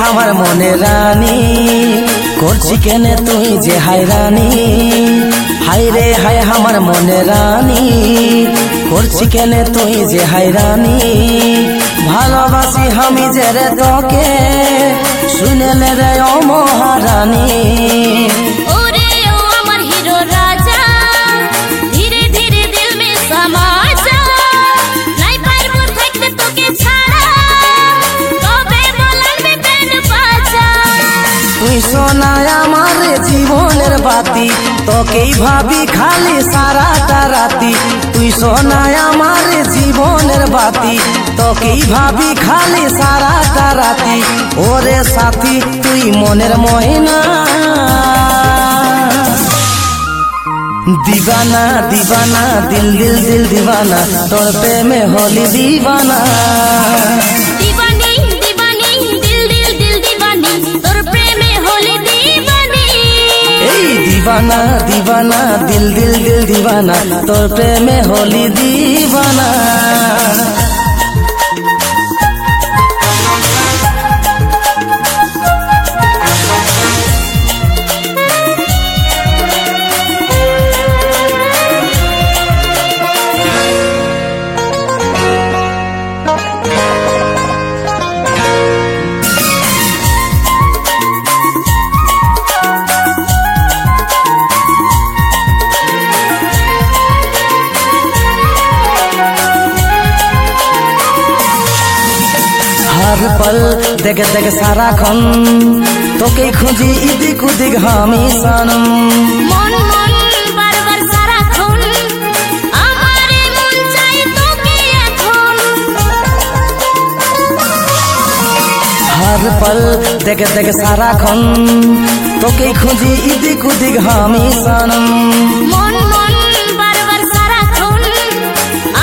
আমার মনে রানী, করছি কেনে তুই যে হায়রানি। হাই রে হায় আমার মনে রানী, করছি কেনে তুই যে হায়রানি। ভালোবাসি আমি যে রে তোকে, শুনেলে রে ও মহারানী। তুই সোনায় আমার জীবনের বাতি, তোকেই ভাবি খালি সারাটা রাতি। তুই সোনায় আমার জীবনের বাতি, তোকেই ভাবি খালি সারাটা রাতি। ওরে সাথী তুই মনের ময়না, দিবানা দিবানা দিল দিল দিল দিবানা, তোর প্রেমে হলি দিবানা। দিবানা দিবানা দিল দিল দিল দিবানা, তোর প্রেমে হলি দিবানা। हर पल देख देख सारा खन, तोके खुजी इदिक उदिक हामी सनम। मन मन बार बार सारा खन, आमारे मन चाइ तोके एखन। हर पल देख देख सारा खन, तोके खुजी इदिक उदिक हामी सनम। मन मन बार बार सारा खन,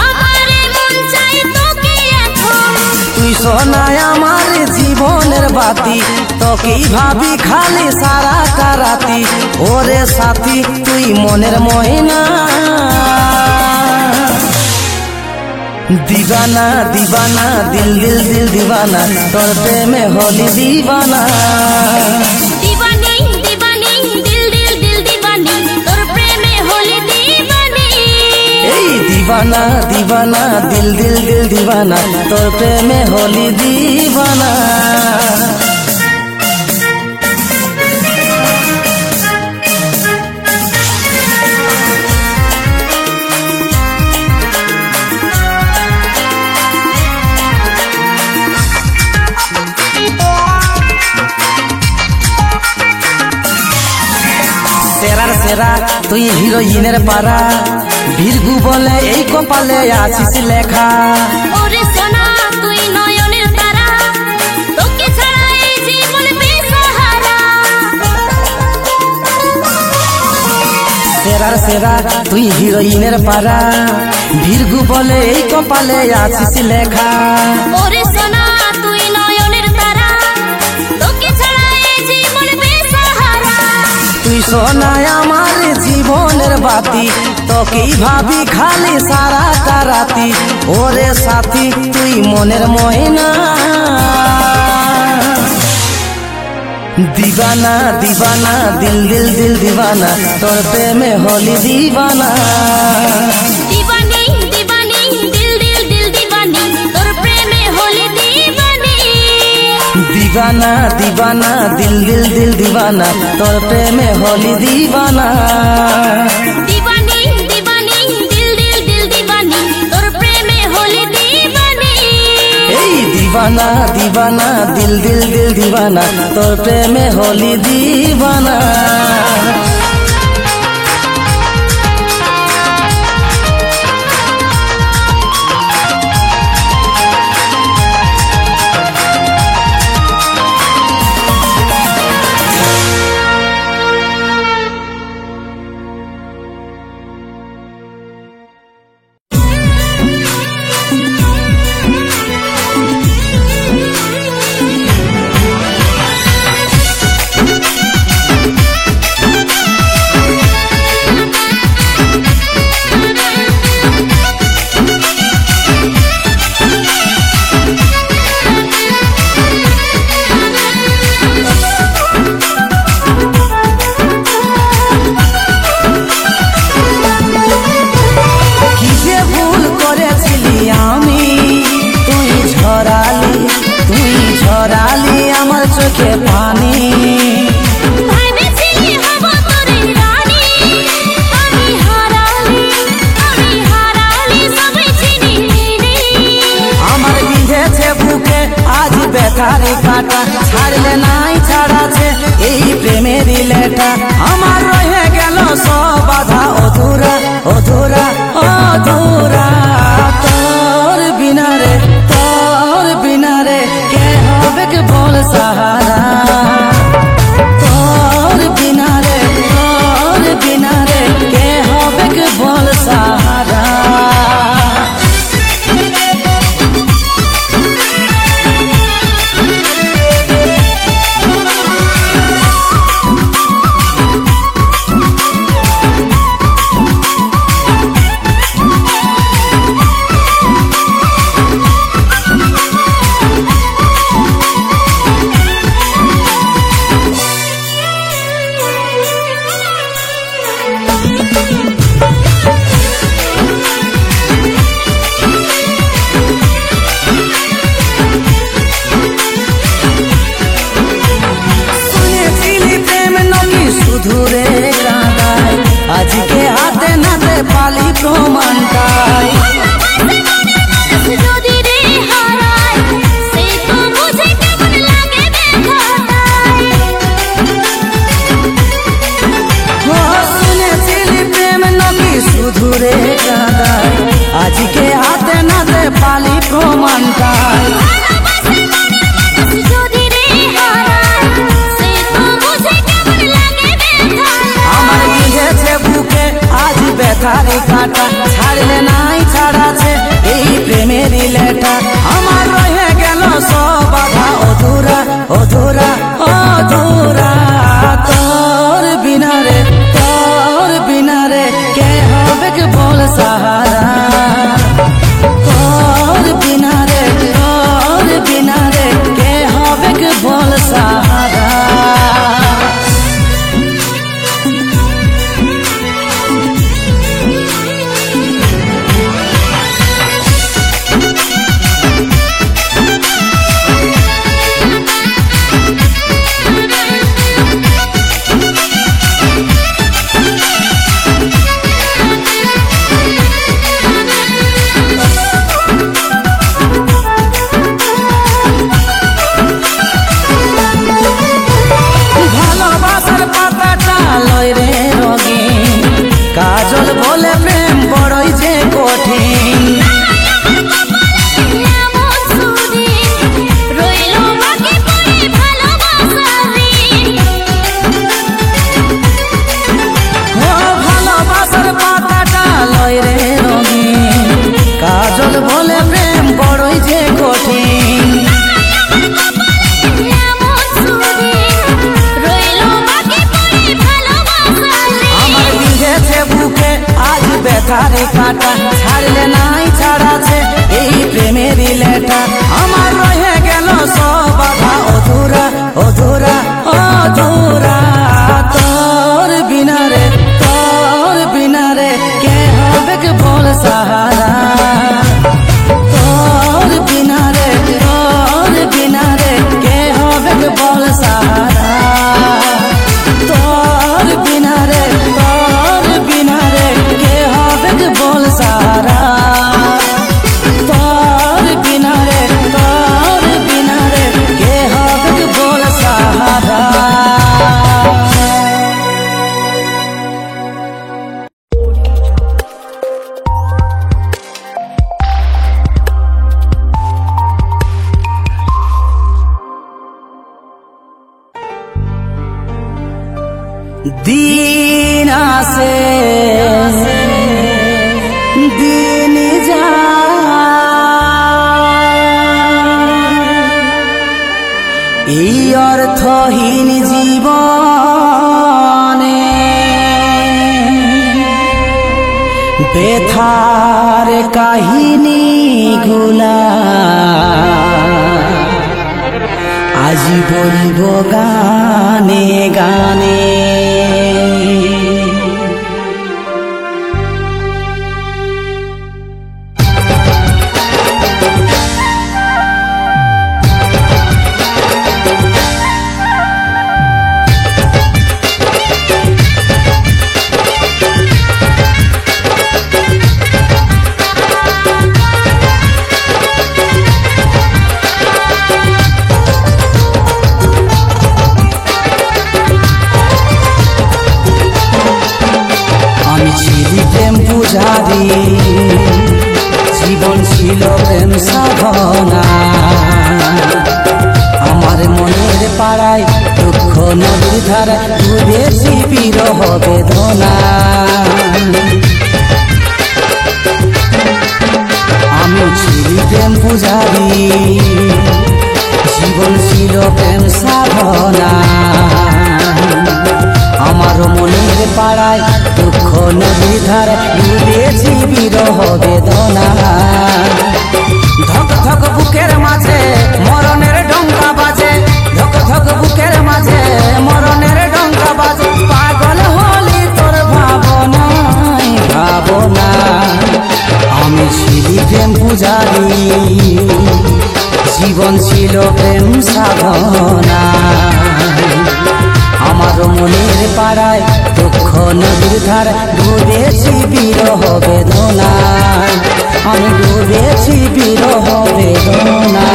आमारे मन चाइ तोके एखन। তুই সোনায় আমার জীবনের বাতি, তোকেই ভাবি খালি সারাটা রাতি। ওরে সাথী তুই মনের ময়না, দিবানা দিবানা দিল দিল দিল দিবানা, তোর প্রেমে হলি দিবানা। দিবানি দিবানি দিল দিল দিল দিবানি, তোর প্রেমে হলি দিবানি। এই দিবানা দিবানা দিল দিল দিল দিবানা, তোর প্রেমে হলি দিবানা। সেরার সেরা তুই হিরোইনের পারা, ভিরগু বলে এই কপালে আছিস লেখা। ওরে সোনা তুই নয়নের তারা, তোকে ছাড়া এই জীবন বেসাহারা। সেরার সেরা তুই হিরোইনের পারা, ভিরগু বলে এই কপালে আছিস লেখা। ওরে সোনা তুই নয়নের তারা, তোকে ছাড়া এই জীবন বেসাহারা। তুই সোনায় আমার জীবনের বাতি, তোকেই ভাবি খালি সারাটা রাতি। ওরে সাথী তুই মনের ময়না, দিবানা দিবানা দিল দিল দিল দিবানা, তোর প্রেমে হলি দিবানা। দিবানি দিবানি দিল দিল দিল দিবানি, তোর প্রেমে হলি দিবানি। দিবানা দিবানা দিল দিল দিল দিবানা, তোর প্রেমে হলি দিবানা। দিবানি দিবানি দিল দিল দিল দিবানি, তোর প্রেমে হলি দিবানি। এই দিবানা দিবানা দিল দিল দিল দিবানা, তোর প্রেমে হলি দিবানা। করে কাঁদায় আজকে হাতে নাতে পালি প্রমাণটায় আমার বিঁধেছে বুকে আজ ব্যথারে কাঁটা ছাড়লে নাই ছাড়াছে এই প্রেমেরই লেটা আমার রয়ে গেল সব বাধা অধুরা অধুরা অধুরা তোর বিনা রে কে হবে কে বল সাহারা তোর বিনা রে কে হবে কে বল সাহারা কাজল বলে প্রেম বড়ই যে কঠিন ভালোবাসার পাতাটা লয় রে রঙিন কাজল বলে প্রেম বড়ই যে কঠিন আজ ব্যথারে কাটা ছাড়লে নাই ছাড়াছে এই প্রেমেরই লেটা আমার রয়ে গেল সব বাধা অধুরা অধুরা অধুরা তোর বিনা রে কে হবে কে বল সাহারা তোর বিনা রে কে হবে কে বল সাহারা তোর বিনা রে কে হবে কে বল সাহারা তোর বিনা রে কে হবে কে বল সাহারা দিন আসে দিন যায় এই অর্থহীন জীবনে বেথার কাহিনী গুলা আজি বলবো গানে গানে জীবন ছিল প্রেম সাধনা আমার মনের পাড়ায় দুঃখ নদীর ধারা দুদেশি বিরহ বেদনা আমি ছিলি প্রেম পূজারি জীবন ছিল প্রেম সাধনা আমার মনের পাড়ায় দুঃখ নদীর ধারা ডুবেছি বিরহ বেদনা ধক ধক বুকের মাঝে মরণের ডঙ্কা বাজে ধক ধক বুকের মাঝে মরণের ডঙ্কা বাজে পাগল হলি তোর ভাবনা আমি ছিলি প্রেম পূজারি জীবন ছিল প্রেম সাধনা আমার মনের পাড়ায় দুঃখ নদীর ধার ডুবেছি বিরহ বেদনা আমি ডুবেছি বিরহ বেদনা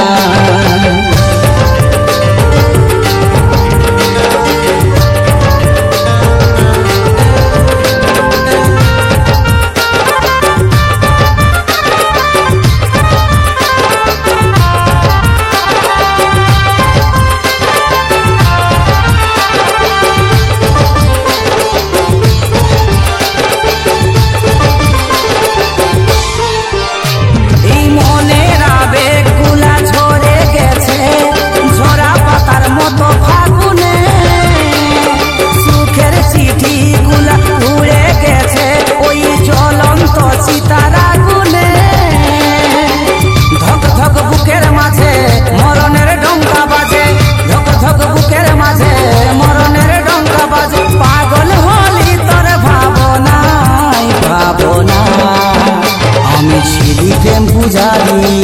পূজারি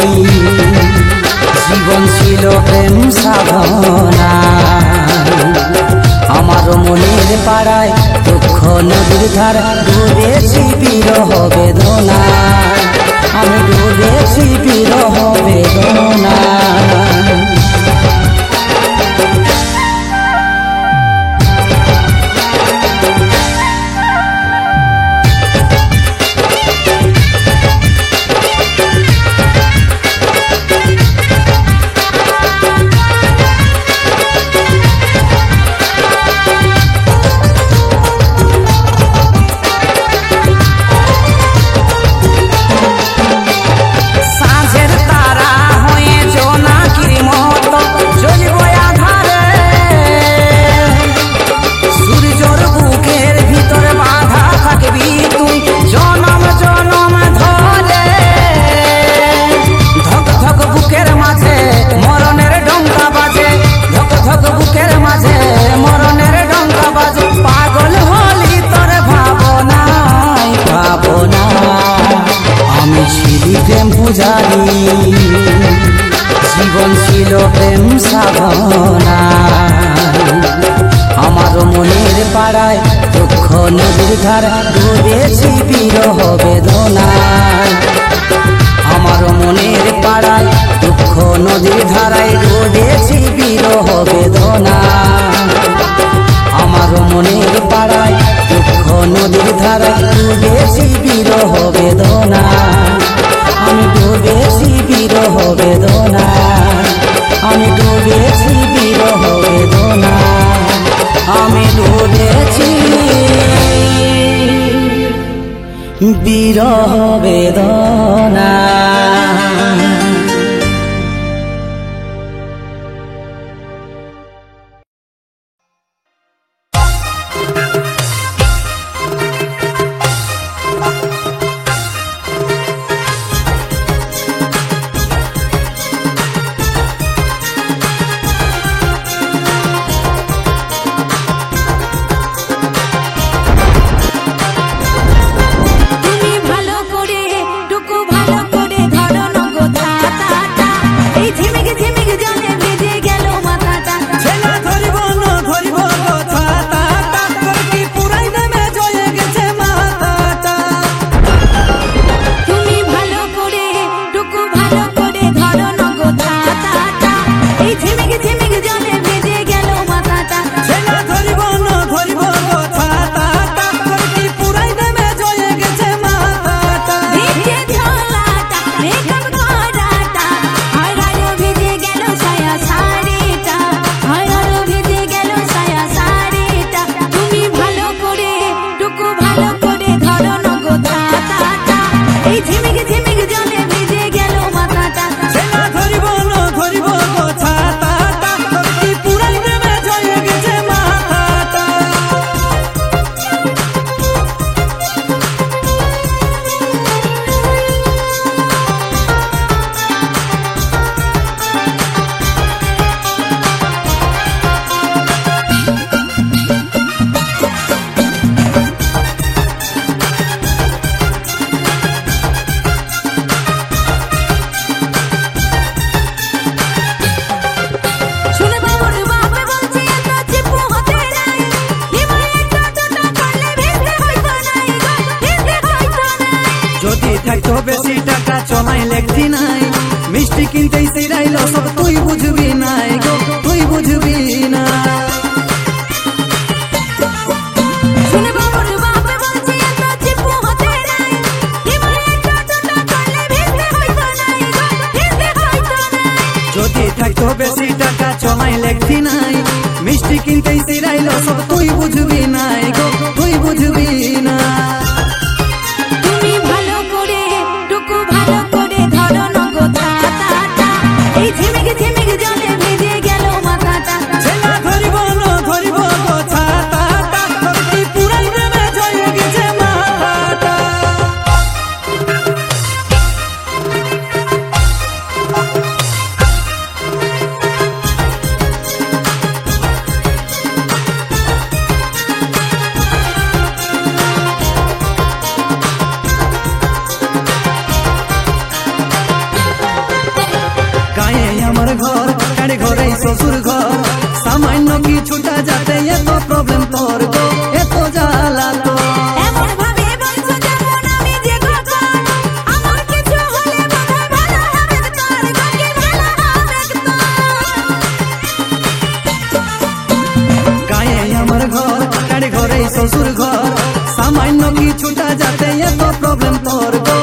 জীবন ছিল প্রেম সাধনা আমার মনের পাড়ায় দুঃখ নদীর ধার ডুবেছি বিরহ বেদনা আমি ডুবেছি বিরহ বেদনা পূজারি জীবন ছিল প্রেম সাধনা আমার মনের পাড়ায় দুঃখ নদীর ধার ডুবেছি বিরহ বেদনা আমার মনের পাড়ায় দুঃখ নদীর ধারায় ডুবেছি বিরহ বেদনা আমার মনের পাড়ায় দুঃখ নদীর ধারায় ডুবেছি বিরহ বেদনা আমি ডুবেছি বিরহ বেদনা আমি ডুবেছি বিরহ বেদনা আমি ডুবেছি বিরহ বেদনা বেশি টাকা চলাই লেখি নাই মিষ্টি কিনতেই সিরাইল সব তুই বুঝবি নাই গো তুই বুঝবি না যদি থাকতো বেশি টাকা চলাই লেখি নাই মিষ্টি কিনতেই সিরাইল সব তুই বুঝবি নাই গো তুই বুঝবি না শ্বশুর ঘর সামান্য কিছুটা যাতে এত প্রবলেম তোর গো এত জ্বালা তোর এমন ভাবে বলছো যেমন আমি যে কখন আমার কিছু হলে বোধহয় ভালো হবে তোর গো কি ভালো হবে তোর গায়ে আমার ঘর গাড়ি ঘরে শ্বশুর ঘর সামান্য কিছুটা যাতে এত প্রবলেম তোর গো